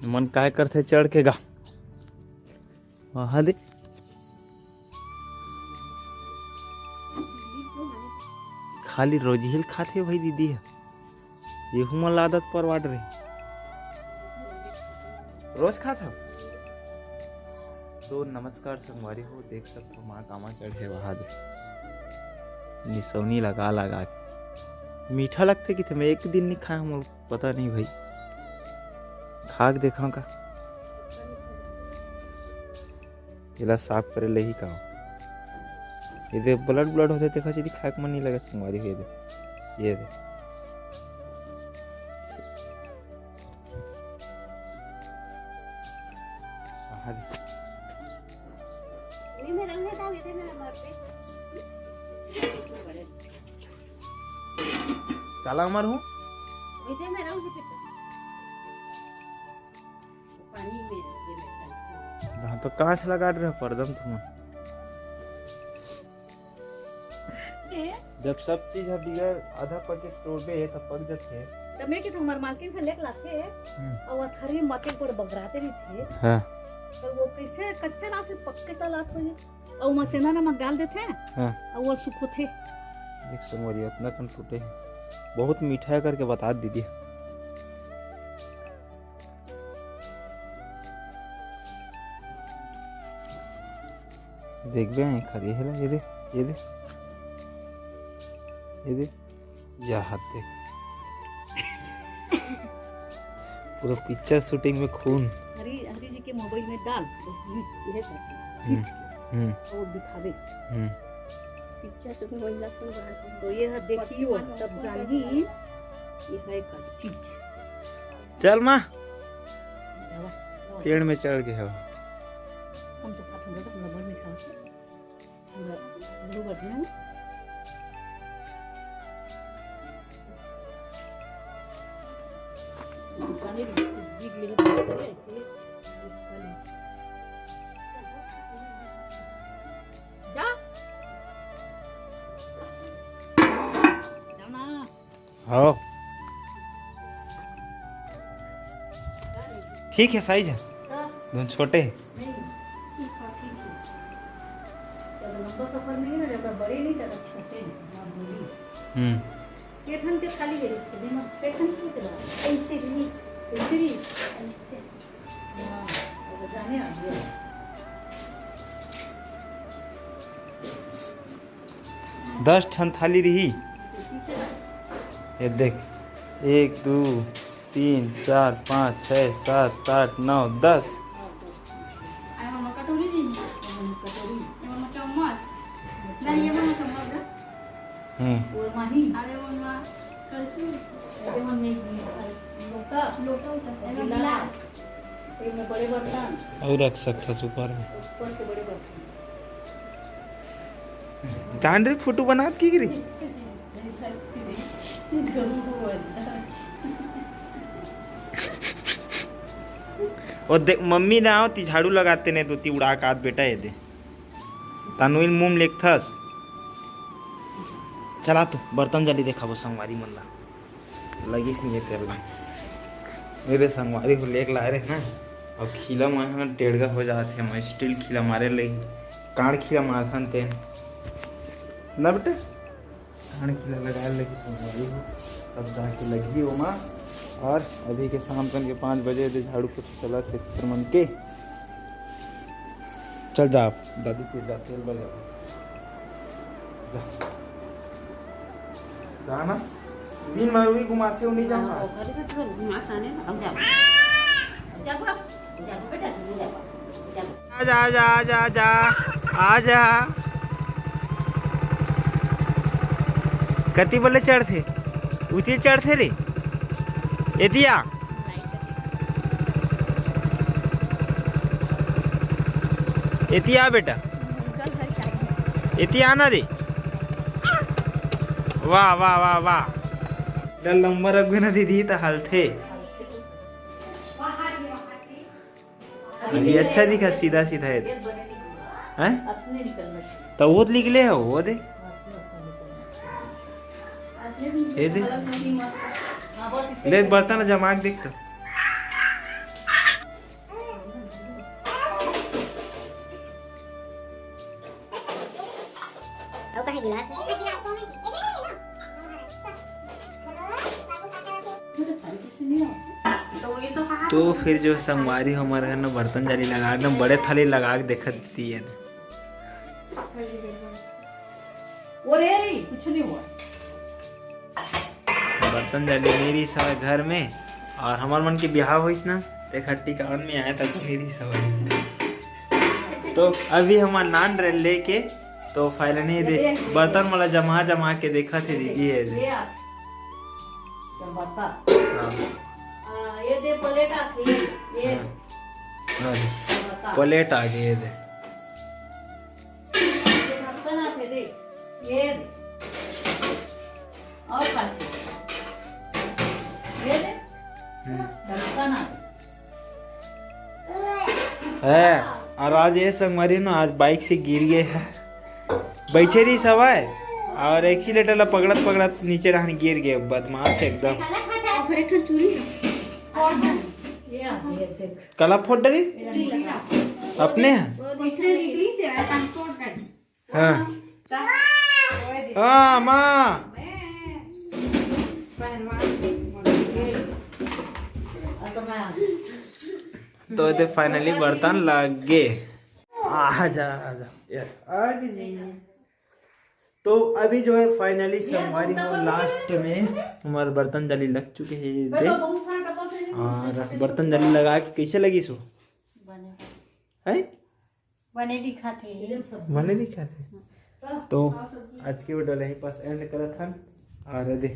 मन काय करथे चढ़ के गा वहाँ दे खाली रोज हिल खाते भाई दीदी है ये मन आदत पर वाट रही रोज खाता तो नमस्कार संगवारी हो देख सकते हो माँ कामा चढ़े वहाँ दे निसौनी लगा लगा के मीठा लगते कि थे मैं एक दिन नहीं खाया हूँ पता नहीं भाई खा के देखा का इला साफ करे ले ही का ये दे ब्लड ब्लड होते देखा चाहिए खाए मन नहीं लगा संगवारी ये दे काला अमर हूँ हाँ तो कांच लगा रहे परदम तुम जब सब चीज बिगड़ आधा पैकेट तोड़बे तब पक जाते तब मैं कि हमार मार्केट से लेके लाते और अथरी मार्केट पर बगराते नहीं थे हां तो वो कैसे कच्चा लाते पक्के तलात हो और मसेना नमक डाल देते हैं हां और वो सुखो थे देख समोरी इतना कन टूटे हैं बहुत मीठा करके बता दीदी देख बे खरी है ये दे या हाथ देख पूरा पिक्चर शूटिंग में खून हरी जी के मोबाइल में डाल ये खींच के वो दिखावे पिक्चर शूटिंग वही लगता है तो ये देखियो तब जानी ये है का चीज चल माँ पेड़ में चढ़ गए हो हम तो खाते हैं तो नंबर में खा पूरा ब्लू बटन है पानी बिग ले जा जाना हाँ ठीक है साइज है दोनों छोटे नहीं लंबा सफर नहीं ना जब बड़े नहीं ज्यादा छोटे ना बोली पेठन के खाली है दिमाग पेठन की तरह ऐसे नहीं ऐसे हां अब जाने आ गया 10 ठन थाली रही ये देख 1 2 3 4 5 6 7 8 9 10 आई मम्मा कटोरी नहीं कटोरी ये मम्मा चम्मच नहीं ये मम्मा चम्मच वो माही अरे मम्मा कलछुल अरे मम्मी लोटा गिलास ये में बड़े बर्तन और रख सकता ऊपर में ऊपर के बड़े बर्तन जान रे फोटो बना की गिरी और देख मम्मी ना आओ ती झाड़ू लगाते नहीं तो ती उड़ा का बेटा ये दे तानुइन मुंह लेख थस चला तू बर्तन जल्दी देखा वो संगवारी मनला लगिस नहीं है तेरे मेरे संगवारी को लेक लाए रहे ना और खीला मारे टेढ़गा हो जाते हैं मैं स्टील खीला मारे ले कांड खीला मारथन ते ना बेटे कांड खीला लगा लगी संगवारी हो तब जाके लगी वो माँ और अभी के शाम के 5 बजे दे झाड़ू कुछ चला थे मन के चल जा दादी तेल बजा जा जाना दिन भर भी घुमाते हो नहीं जाना आजा आजा आजा आजा आजा कति बोले चढ़ते उतनी चढ़ते रे एतिया एतिया बेटा एतिया आना रे वाह वाह वाह वाह लंबा रखबे ना दीदी तो हलथे ये अच्छा दिखा सीधा सीधा है हैं तो वो निकले हो वो दे ये दे देख बर्तन जमा के देख तो गिलास तो फिर जो संगवारी हमारे घर में बर्तन जाली लगा एकदम बड़े थाली लगा के देखत दी है। कुछ नहीं हुआ। बर्तन जाली मेरी सब घर में और हमार मन के ब्याह हुई ना खट्टी कावन में आया था मेरी सब। तो अभी हमार नान रह लेके तो फाइनली दे बर्तन वाला जमा जमा के देखा थे दीदी है दे। ये दे प्लेट आती ये प्लेट आ गई दे ढक्कन आते दे ये और पाछे ये दे ढक्कन आते है। और आज ये संगवारी ना आज बाइक से गिर गए है, बैठे रही सवाए और एक्सीलेटर ला पकड़त पकड़त नीचे रहने गिर गए बदमाश एकदम। एक चूड़ी ये देख कला फोड़ डरी अपने हाँ हाँ माँ तो ये फाइनली बर्तन लग गए। आजा आजा यार तो अभी जो है फाइनली संगवारी हो लास्ट में हमारे बर्तन जाली लग चुके हैं दे। और बर्तन जाली लगा के कैसे लगी सो है बने दिखाते बने दिखाते। तो आज के वीडियो यहीं पास एंड करा था और दे